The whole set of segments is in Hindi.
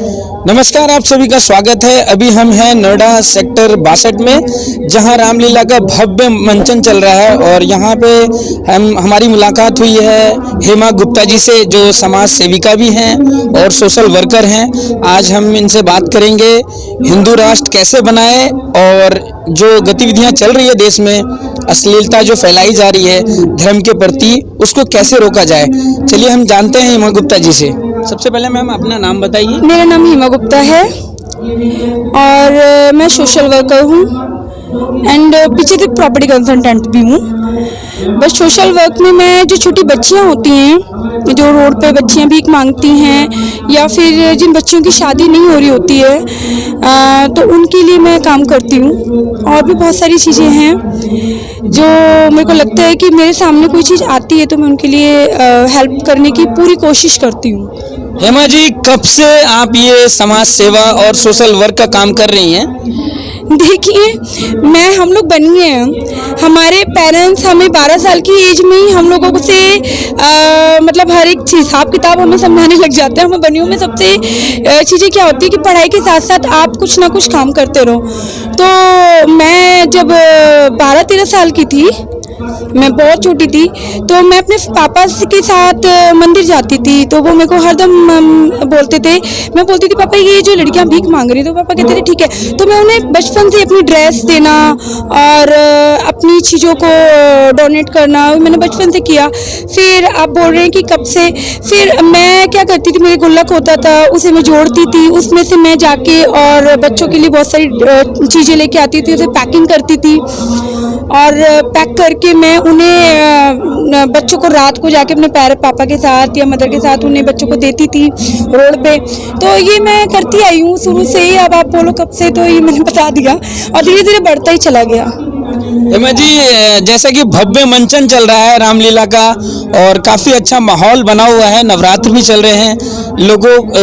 नमस्कार, आप सभी का स्वागत है। अभी हम हैं नोएडा सेक्टर 62 में, जहां रामलीला का भव्य मंचन चल रहा है और यहां पे हमारी मुलाकात हुई है हेमा गुप्ता जी से, जो समाज सेविका भी हैं और सोशल वर्कर हैं। आज हम इनसे बात करेंगे हिंदू राष्ट्र कैसे बनाए और जो गतिविधियां चल रही है देश में, अश्लीलता जो फैलाई जा रही है धर्म के प्रति, उसको कैसे रोका जाए। चलिए हम जानते हैं हेमा गुप्ता जी से। सबसे पहले मैम अपना नाम बताइए। मेरा नाम हेमा गुप्ता है और मैं सोशल वर्कर हूँ एंड पीछे से प्रॉपर्टी कंसल्टेंट भी हूँ। बस सोशल वर्क में मैं जो छोटी बच्चियाँ होती हैं, जो रोड पे बच्चियाँ भीख मांगती हैं या फिर जिन बच्चियों की शादी नहीं हो रही होती है, तो उनके लिए मैं काम करती हूँ। और भी बहुत सारी चीज़ें हैं जो मेरे को लगता है कि मेरे सामने कोई चीज़ आती है तो मैं उनके लिए हेल्प करने की पूरी कोशिश करती हूँ। हेमा जी, कब से आप ये समाज सेवा और सोशल वर्क का काम कर रही हैं? देखिए, हम लोग बनी हैं, हमारे पेरेंट्स हमें 12 साल की एज में ही हम लोगों से मतलब हर एक चीज़ हिसाब किताब हमें समझाने लग जाते हैं। हमें बनियों में सबसे चीज़ें क्या होती है कि पढ़ाई के साथ साथ आप कुछ ना कुछ काम करते रहो। तो मैं जब 12-13 साल की थी, मैं बहुत छोटी थी, तो मैं अपने पापा के साथ मंदिर जाती थी। तो वो मेरे को हरदम बोलते थे, मैं बोलती थी पापा ये जो लड़कियां भीख मांग रही, तो पापा कहते थे ठीक है। तो मैं उन्हें बचपन से अपनी ड्रेस देना और अपनी चीज़ों को डोनेट करना मैंने बचपन से किया। फिर आप बोल रहे हैं कि कब से, फिर मैं क्या करती थी, मेरे गुल्लक होता था, उसे मैं जोड़ती थी, उसमें से मैं जाके और बच्चों के लिए बहुत सारी चीज़ें लेके आती थी, उसे पैकिंग करती थी और पैक करके मैं उन्हें बच्चों को रात को जाके अपने पापा के साथ या मदर के साथ उन्हें बच्चों को देती थी रोड पे। तो ये मैं करती आई हूँ शुरू से ही। अब आप बोलो कब से, तो ये मैंने बता दिया और धीरे धीरे बढ़ता ही चला गया। हेमा जी, जैसा कि भव्य मंचन चल रहा है रामलीला का और काफ़ी अच्छा माहौल बना हुआ है, नवरात्र भी चल रहे हैं,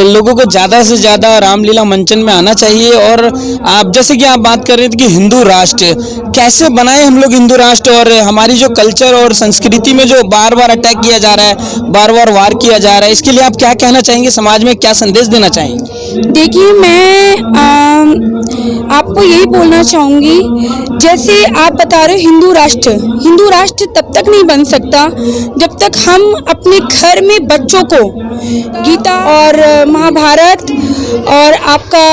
लोगों को ज़्यादा से ज़्यादा रामलीला मंचन में आना चाहिए। और आप जैसे कि आप बात कर रहे थे कि हिंदू राष्ट्र कैसे बनाए हम लोग हिंदू राष्ट्र, और हमारी जो कल्चर और संस्कृति में जो बार बार अटैक किया जा रहा है, बार बार वार किया जा रहा है, इसके लिए आप क्या कहना चाहेंगे, समाज में क्या संदेश देना चाहेंगे? देखिए, मैं आपको यही बोलना चाहूँगी, जैसे आप बता रहे हो हिंदू राष्ट्र तब तक नहीं बन सकता जब तक हम अपने घर में बच्चों को गीता और महाभारत और आपका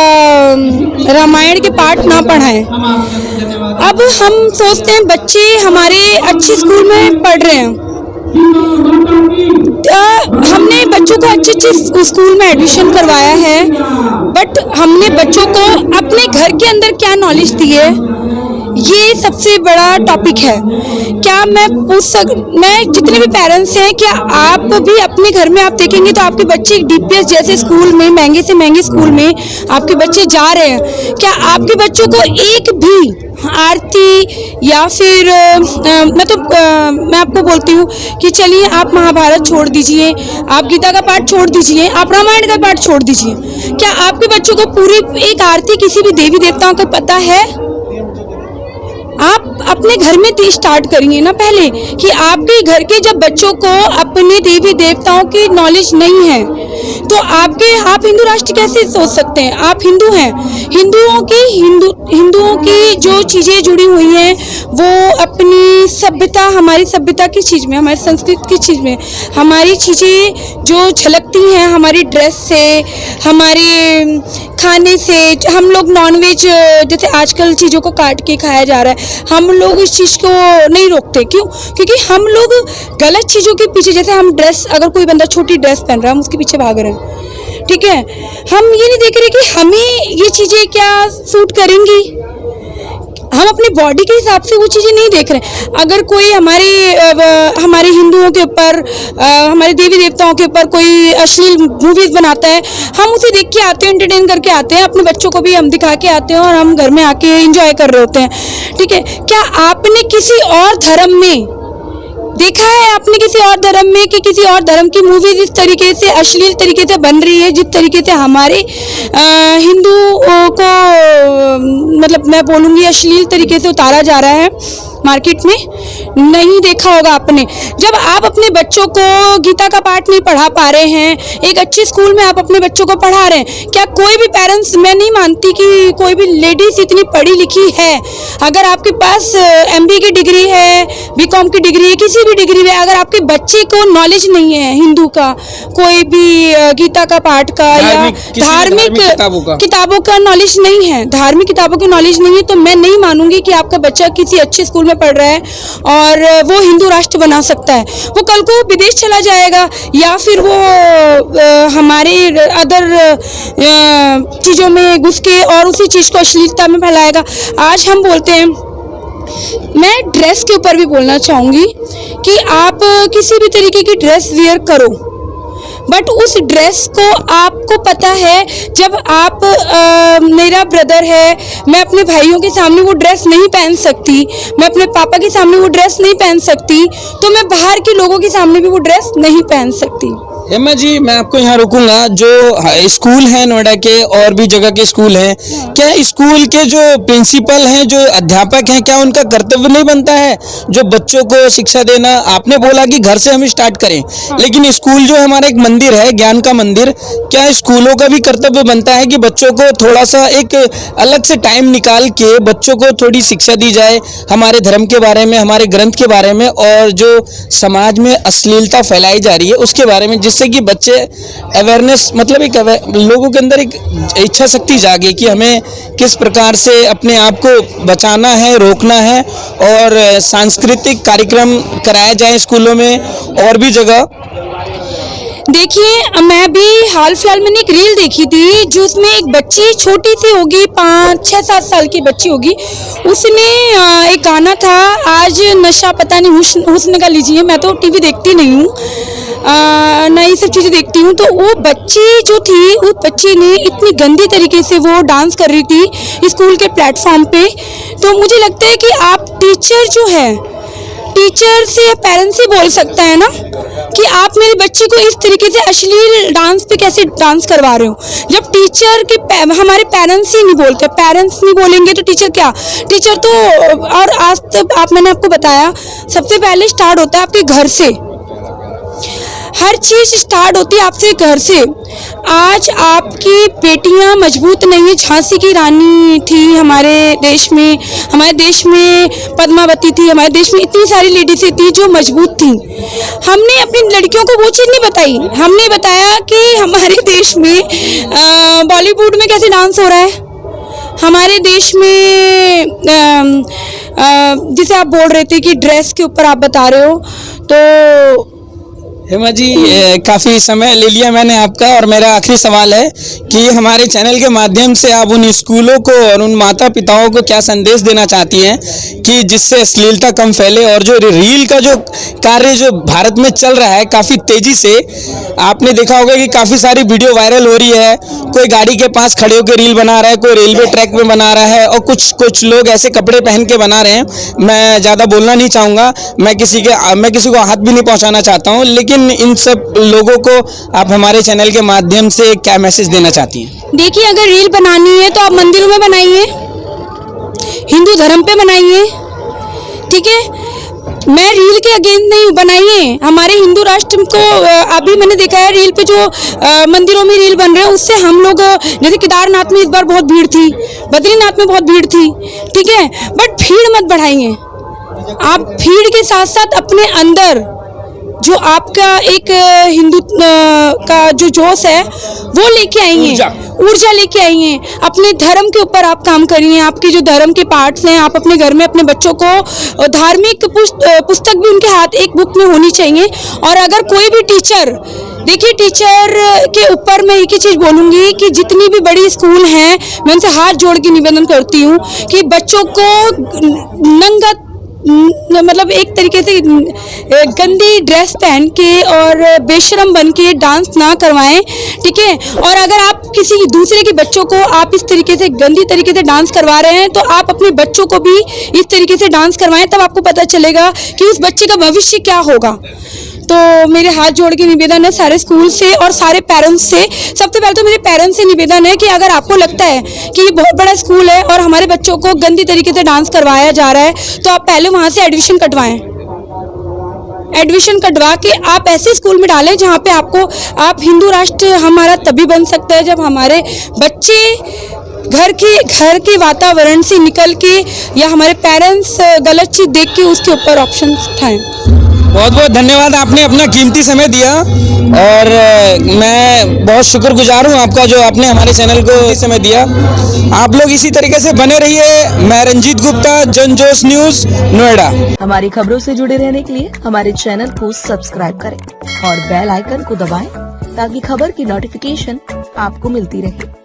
रामायण के पाठ ना पढ़ाएं। अब हम सोचते हैं बच्चे हमारे अच्छे स्कूल में पढ़ रहे हैं, हमने बच्चों को अच्छे स्कूल में एडमिशन करवाया है, बट हमने बच्चों को अपने घर के अंदर क्या नॉलेज दी है, ये सबसे बड़ा टॉपिक है। क्या मैं जितने भी पेरेंट्स हैं, क्या आप भी अपने घर में आप देखेंगे तो आपके बच्चे DPS जैसे स्कूल में, महंगे से महंगे स्कूल में आपके बच्चे जा रहे हैं, क्या आपके बच्चों को एक भी आरती या फिर मैं आपको बोलती हूँ कि चलिए आप महाभारत छोड़ दीजिए, आप गीता का पाठ छोड़ दीजिए, आप रामायण का पाठ छोड़ दीजिए, क्या आपके बच्चों को पूरी एक आरती किसी भी देवी देवताओं का पता है? आप अपने घर में स्टार्ट करिए ना पहले, कि आपके घर के जब बच्चों को अपने देवी देवताओं की नॉलेज नहीं है तो आप हिंदू राष्ट्र कैसे सोच सकते हैं? आप हिंदू हैं, हिंदुओं की जो चीज़ें जुड़ी हुई हैं वो अपनी सभ्यता, हमारी सभ्यता की चीज़ में, हमारी संस्कृति की चीज़ में, हमारी चीज़ें जो झलकती हैं हमारी ड्रेस से, हमारे खाने से। हम लोग नॉनवेज जैसे आजकल चीज़ों को काट के खाया जा रहा है, हम लोग इस चीज़ को नहीं रोकते। क्यों? क्योंकि हम लोग गलत चीज़ों के पीछे, जैसे हम ड्रेस, अगर कोई बंदा छोटी ड्रेस पहन रहा है हम उसके पीछे भाग रहे हैं, ठीक है। हम ये नहीं देख रहे कि हमें ये चीज़ें क्या सूट करेंगी, हम अपने बॉडी के हिसाब से वो चीज़ें नहीं देख रहे। अगर कोई हमारे हिंदुओं के ऊपर, हमारे देवी देवताओं के ऊपर कोई अश्लील मूवीज़ बनाता है, हम उसे देख के आते हैं, एंटरटेन करके आते हैं, अपने बच्चों को भी हम दिखा के आते हैं और हम घर में आके एंजॉय कर रहे होते हैं, ठीक है। क्या आपने किसी और धर्म में देखा है, आपने किसी और धर्म में कि किसी और धर्म की मूवीज इस तरीके से अश्लील तरीके से बन रही है, जिस तरीके से हमारे हिंदुओं को मतलब मैं बोलूँगी अश्लील तरीके से उतारा जा रहा है, मार्केट में? नहीं देखा होगा आपने। जब आप अपने बच्चों को गीता का पाठ नहीं पढ़ा पा रहे हैं, एक अच्छे स्कूल में आप अपने बच्चों को पढ़ा रहे हैं, क्या कोई भी पेरेंट्स, मैं नहीं मानती कि कोई भी लेडीज इतनी पढ़ी लिखी है, अगर आपके पास MBA की डिग्री है, BCom की डिग्री है, किसी भी डिग्री में, अगर आपके बच्चे को नॉलेज नहीं है हिंदू का, कोई भी गीता का पाठ का या धार्मिक किताबों का नॉलेज नहीं है, धार्मिक किताबों की नॉलेज नहीं है, तो मैं नहीं मानूंगी कि आपका बच्चा किसी अच्छे स्कूल में पढ़ रहा है और वो हिंदू राष्ट्र बना सकता है। वो कल को विदेश चला जाएगा या फिर वो हमारे अदर चीज़ों में घुस के और उसी चीज़ को अश्लीलता में फैलाएगा। आज हम बोलते हैं, मैं ड्रेस के ऊपर भी बोलना चाहूँगी कि आप किसी भी तरीके की ड्रेस वेयर करो, बट उस ड्रेस को आपको पता है, जब आप मेरा ब्रदर है, मैं अपने भाइयों के सामने वो ड्रेस नहीं पहन सकती, मैं अपने पापा के सामने वो ड्रेस नहीं पहन सकती, तो मैं बाहर के लोगों के सामने भी वो ड्रेस नहीं पहन सकती। हेमा जी, मैं आपको यहाँ रुकूंगा। जो स्कूल हैं नोएडा के और भी जगह के स्कूल हैं, क्या स्कूल के जो प्रिंसिपल हैं, जो अध्यापक हैं, क्या उनका कर्तव्य नहीं बनता है जो बच्चों को शिक्षा देना? आपने बोला कि घर से हम स्टार्ट करें, लेकिन स्कूल जो हमारा एक मंदिर है, ज्ञान का मंदिर, क्या स्कूलों का भी कर्तव्य बनता है कि बच्चों को थोड़ा सा एक अलग से टाइम निकाल के बच्चों को थोड़ी शिक्षा दी जाए हमारे धर्म के बारे में, हमारे ग्रंथ के बारे में, और जो समाज में अश्लीलता फैलाई जा रही है उसके बारे में, जिससे कि बच्चे अवेयरनेस, मतलब एक लोगों के अंदर एक इच्छा शक्ति जागे कि हमें किस प्रकार से अपने आप को बचाना है, रोकना है, और सांस्कृतिक कार्यक्रम कराया जाए स्कूलों में और भी जगह। देखिए, मैं भी हाल फिलहाल मैंने एक रील देखी थी जिसमें एक बच्ची छोटी सी होगी, 5-6-7 साल की बच्ची होगी, उसने एक गाना था, आज नशा पता नहीं हुस्न का लीजिए, मैं तो टीवी देखती नहीं हूँ, नई सब चीज़ें देखती हूँ, तो वो बच्ची जो थी, उस बच्ची ने इतनी गंदी तरीके से वो डांस कर रही थी स्कूल के प्लेटफॉर्म पे। तो मुझे लगता है कि आप टीचर जो है, टीचर से पेरेंट्स ही बोल सकता है ना कि आप मेरी बच्ची को इस तरीके से अश्लील डांस पे कैसे डांस करवा रहे हो। जब टीचर के हमारे पेरेंट्स ही नहीं बोलते, पेरेंट्स नहीं बोलेंगे तो टीचर क्या? टीचर तो, और आज तक मैंने आपको बताया, सबसे पहले स्टार्ट होता है आपके घर से, हर चीज़ स्टार्ट होती है आपसे घर से। आज आपकी बेटियां मजबूत नहीं है, झांसी की रानी थी हमारे देश में पद्मावती थी, हमारे देश में इतनी सारी लेडीज़ थी जो मजबूत थी। हमने अपनी लड़कियों को वो चीज़ नहीं बताई, हमने बताया कि हमारे देश में बॉलीवुड में कैसे डांस हो रहा है, हमारे देश में जैसे आप बोल रहे थे कि ड्रेस के ऊपर आप बता रहे हो, तो हेमा जी, काफ़ी समय ले लिया मैंने आपका, और मेरा आखिरी सवाल है कि हमारे चैनल के माध्यम से आप उन स्कूलों को और उन माता पिताओं को क्या संदेश देना चाहती हैं कि जिससे अश्लीलता कम फैले, और जो रील का जो कार्य जो भारत में चल रहा है काफ़ी तेज़ी से, आपने देखा होगा कि काफ़ी सारी वीडियो वायरल हो रही है, कोई गाड़ी के पास खड़े होकर रील बना रहा है, कोई रेलवे ट्रैक में बना रहा है, और कुछ लोग ऐसे कपड़े पहन के बना रहे हैं। मैं ज़्यादा बोलना नहीं चाहूँगा, मैं किसी को हाथ भी नहीं पहुँचाना चाहता हूँ, लेकिन इन सब लोगों को आप हमारे चैनल के माध्यम से क्या मैसेज देना चाहती हैं? देखिए, अगर रील बनानी है तो आप मंदिरों में बनाइए, हिंदू धर्म पे बनाइए, ठीक है? मैं रील के अगेंस्ट नहीं, बनाइए हमारे हिंदू राष्ट्र को। अभी मैंने देखा है रील पे जो मंदिरों में रील बन रहे हैं, उससे हम लोग, जैसे केदारनाथ में इस बार बहुत भीड़ थी, बद्रीनाथ में बहुत भीड़ थी, ठीक है, बट भीड़ मत बढ़ाइए। आप भीड़ के साथ साथ अपने अंदर जो आपका एक हिंदू का जो जोश है वो लेके आएंगे, ऊर्जा लेके आएंगे, अपने धर्म के ऊपर आप काम करिए। आपके जो धर्म के पार्ट्स हैं, आप अपने घर में अपने बच्चों को धार्मिक पुस्तक भी उनके हाथ एक बुक में होनी चाहिए। और अगर कोई भी टीचर, देखिए टीचर के ऊपर मैं एक ही चीज़ बोलूँगी कि जितनी भी बड़ी स्कूल हैं, मैं उनसे हाथ जोड़ के निवेदन करती हूँ कि बच्चों को नंगा, मतलब एक तरीके से गंदी ड्रेस पहन के और बेशरम बन के डांस ना करवाएं, ठीक है? और अगर आप किसी दूसरे के बच्चों को आप इस तरीके से गंदी तरीके से डांस करवा रहे हैं, तो आप अपने बच्चों को भी इस तरीके से डांस करवाएं, तब आपको पता चलेगा कि उस बच्चे का भविष्य क्या होगा। तो मेरे हाथ जोड़ के निवेदन है सारे स्कूल से और सारे पेरेंट्स से। सबसे पहले तो मेरे पेरेंट्स से निवेदन है कि अगर आपको लगता है कि ये बहुत बड़ा स्कूल है और हमारे बच्चों को गंदी तरीके से डांस करवाया जा रहा है, तो आप पहले वहाँ से एडमिशन कटवाएं। एडमिशन कटवा के आप ऐसे स्कूल में डालें जहाँ पे आप हिंदू राष्ट्र हमारा तभी बन सकता है जब हमारे बच्चे घर के वातावरण से निकल के या हमारे पेरेंट्स गलत चीज़ देख के उसके ऊपर ऑप्शन उठाएं। बहुत बहुत धन्यवाद, आपने अपना कीमती समय दिया और मैं बहुत शुक्रगुजार हूँ आपका जो आपने हमारे चैनल को समय दिया। आप लोग इसी तरीके से बने रहिए। मैं रंजीत गुप्ता, जनजोश न्यूज़, नोएडा। हमारी खबरों से जुड़े रहने के लिए हमारे चैनल को सब्सक्राइब करें और बेल आइकन को दबाएं ताकि खबर की नोटिफिकेशन आपको मिलती रहे।